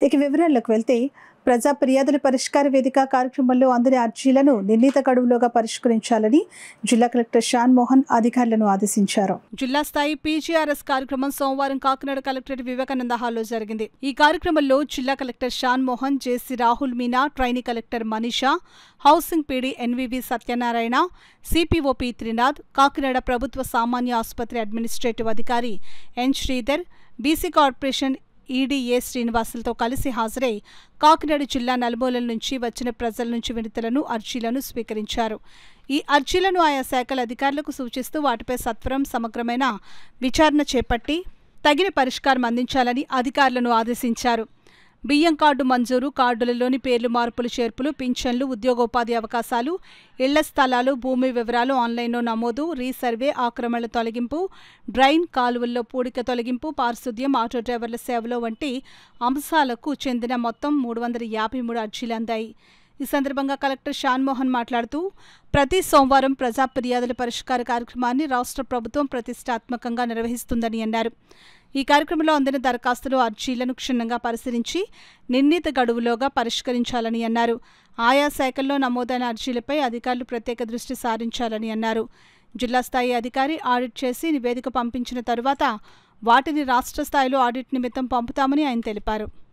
ఇక వివరాల్లోకి వెళ్తే ప్రజా ఫిర్యాదుల పరిష్కార వేదిక కార్యక్రమంలో అందిన అర్జీలను నిర్ణీత గడువులోగా పరిష్కరించాలని జిల్లా కలెక్టర్ షాన్ మోహన్ అధికారులను ఆదేశించారు. జిల్లా స్థాయి పీజీఆర్ఎస్ కార్యక్రమం సోమవారం కాకినాడ కలెక్టరేట్ వివేకానంద హాల్లో జరిగింది. ఈ కార్యక్రమంలో జిల్లా collector Shan Mohan, JC Rahul Meena, trainee collector Manisha, housing PD NVV Satyanarayana, CPOP Trinath, Kakinada ప్రభుత్వ సామాన్య ఆసుపత్రి అడ్మినిస్ట్రేటివ్ అధికారి N Sridhar, BC corporation EDA శ్రీనివాసులతో కలిసి హాజరై కాకినాడ జిల్లా నలుమూలల నుంచి వచ్చిన ప్రజల నుంచి వినతులను, అర్జీలను స్వీకరించారు. ఈ అర్జీలను ఆయా శాఖల అధికారులకు సూచిస్తూ వాటిపై సత్వరం సమగ్రమైన విచారణ చేపట్టి తగిన పరిష్కారం అందించాలని అధికారులను ఆదేశించారు. బియ్యం కార్డు మంజూరు, కార్డులలోని పేర్లు మార్పులు చేర్పులు, పింఛన్లు, ఉద్యోగోపాధి అవకాశాలు, ఇళ్ల స్థలాలు, భూమి వివరాలు ఆన్లైన్లో నమోదు, రీసర్వే, ఆక్రమణల తొలగింపు, డ్రైన్ కాలువల్లో పూడిక తొలగింపు, పారిశుద్ధ్యం, ఆటో డ్రైవర్ల సేవలో వంటి అంశాలకు చెందిన మొత్తం 353 అర్జీలు అందాయి. ఈ సందర్భంగా కలెక్టర్ షాన్ మోహన్ మాట్లాడుతూ ప్రతి సోమవారం ప్రజా ఫిర్యాదుల పరిష్కార కార్యక్రమాన్ని రాష్ట్ర ప్రభుత్వం ప్రతిష్టాత్మకంగా నిర్వహిస్తుందని అన్నారు. ఈ కార్యక్రమంలో అందిన దరఖాస్తులు, అర్జీలను క్షుణ్ణంగా పరిశీలించి నిర్ణీత గడువులోగా పరిష్కరించాలని అన్నారు. ఆయా శాఖల్లో నమోదైన అర్జీలపై అధికారులు ప్రత్యేక దృష్టి సారించాలని అన్నారు. జిల్లా స్థాయి అధికారి ఆడిట్ చేసి నివేదిక పంపించిన తరువాత వాటిని రాష్ట్ర స్థాయిలో ఆడిట్ నిమిత్తం పంపుతామని ఆయన తెలిపారు.